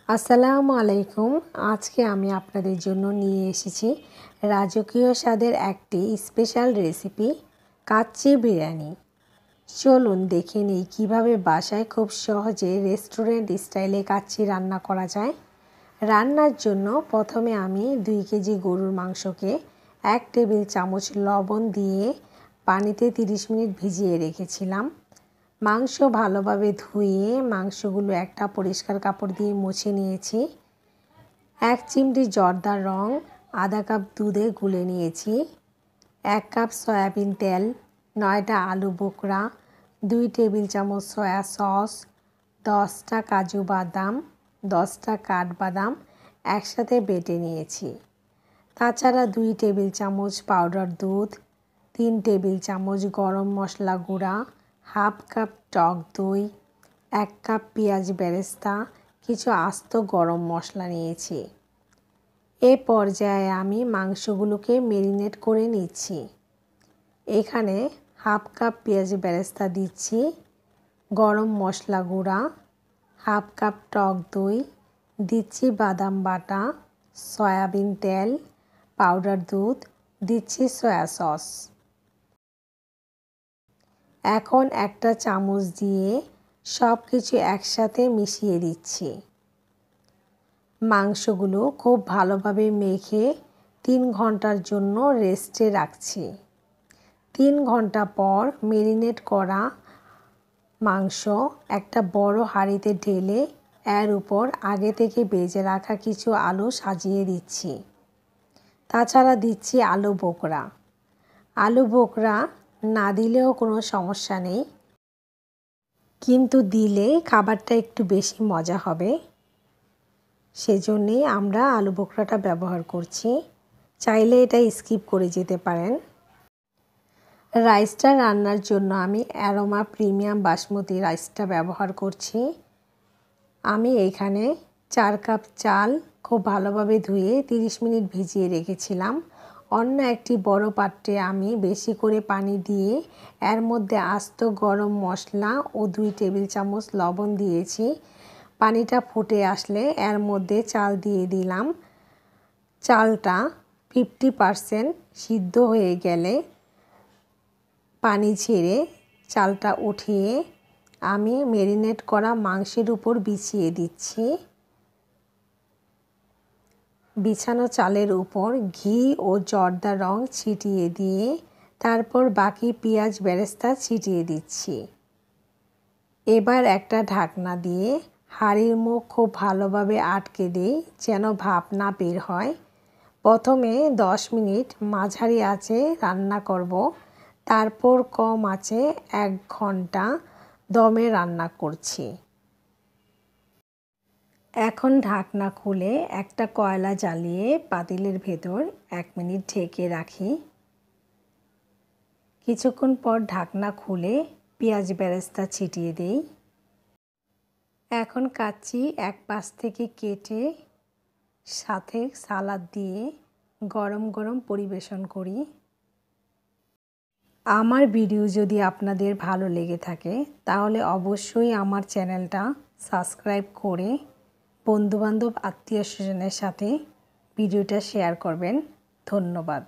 আসসালামু আলাইকুম। আজকে আমি আপনাদের জন্য নিয়ে এসেছি রাজকীয় স্বাদের একটি স্পেশাল রেসিপি, কাচ্চি বিরিয়ানি। চলুন দেখে নিই কীভাবে বাসায় খুব সহজে রেস্টুরেন্ট স্টাইলে কাচ্চি রান্না করা যায়। রান্নার জন্য প্রথমে আমি 2 কেজি গরুর মাংসকে 1 টেবিল চামচ লবণ দিয়ে পানিতে 30 মিনিট ভিজিয়ে রেখেছিলাম। মাংস ভালোভাবে ধুয়ে মাংসগুলো একটা পরিষ্কার কাপড় দিয়ে মুছে নিয়েছি। 1 চিমটি জর্দার রং আধা কাপ দুধে গুলে নিয়েছি। 1 কাপ সয়াবিন তেল, 9টা আলু বোখরা, 2 টেবিল চামচ সয়া সস, 10টা কাজু বাদাম, 10টা কাঠবাদাম একসাথে বেটে নিয়েছি। তাছাড়া 2 টেবিল চামচ পাউডার দুধ, 3 টেবিল চামচ গরম মশলা গুঁড়া, হাফ কাপ টক দই, 1 কাপ পেঁয়াজ বেরেস্তা, কিছু আস্ত গরম মশলা নিয়েছি। এ পর্যায়ে আমি মাংসগুলোকে ম্যারিনেট করে নিচ্ছি। এখানে হাফ কাপ পেঁয়াজ বেরেস্তা দিচ্ছি, গরম মশলা গুঁড়া, হাফ কাপ টক দই, দিচ্ছি বাদাম বাটা, সয়াবিন তেল, পাউডার দুধ, দিচ্ছি সয়া সস। এখন একটা চামচ দিয়ে সব কিছু একসাথে মিশিয়ে দিচ্ছি। মাংসগুলো খুব ভালোভাবে মেখে 3 ঘন্টার জন্য রেস্টে রাখছি। 3 ঘন্টা পর ম্যারিনেট করা মাংস একটা বড় হাঁড়িতে ঢেলে এর উপর আগে থেকে ভেজে রাখা কিছু আলু সাজিয়ে দিচ্ছি। তাছাড়া দিচ্ছি আলু বোখরা। আলু বোখরা না দিলেও কোনো সমস্যা নেই, কিন্তু দিলে খাবারটা একটু বেশি মজা হবে, সেজন্যেই আমরা আলু বোখরাটা ব্যবহার করছি। চাইলে এটা স্কিপ করে যেতে পারেন। রাইসটা রান্নার জন্য আমি অ্যারোমা প্রিমিয়াম বাসমতি রাইসটা ব্যবহার করছি। আমি এখানে 4 কাপ চাল খুব ভালোভাবে ধুয়ে 30 মিনিট ভিজিয়ে রেখেছিলাম। অন্য একটি বড় পাত্রে আমি বেশি করে পানি দিয়ে এর মধ্যে আস্ত গরম মশলা ও 2 টেবিল চামচ লবণ দিয়েছি। পানিটা ফুটে আসলে এর মধ্যে চাল দিয়ে দিলাম। চালটা 50% সিদ্ধ হয়ে গেলে পানি ছেড়ে চালটা উঠিয়ে আমি ম্যারিনেট করা মাংসের উপর বিছিয়ে দিচ্ছি। বিছানো চালের উপর ঘি ও জর্দা রং ছিটিয়ে দিয়ে তারপর বাকি পেঁয়াজ বেরেস্তা ছিটিয়ে দিচ্ছি। এবার একটা ঢাকনা দিয়ে হাঁড়ির মুখ খুব ভালোভাবে আটকে দিই যেন ভাপ না বের হয়। প্রথমে 10 মিনিট মাঝারি আঁচে রান্না করব, তারপর কম আঁচে 1 ঘন্টা দমে রান্না করছি। এখন ঢাকনা খুলে একটা কয়লা জ্বালিয়ে পাতিলের ভেতর 1 মিনিট ঢেকে রাখি। কিছুক্ষণ পর ঢাকনা খুলে পেঁয়াজ বেরেস্তা ছিটিয়ে দেই। এখন কাচ্চি এক পাশ থেকে কেটে সাথে সালাদ দিয়ে গরম গরম পরিবেশন করি। আমার ভিডিও যদি আপনাদের ভালো লেগে থাকে তাহলে অবশ্যই আমার চ্যানেলটা সাবস্ক্রাইব করে বন্ধুবান্ধব আত্মীয় স্বজনের সাথে ভিডিওটা শেয়ার করবেন। ধন্যবাদ।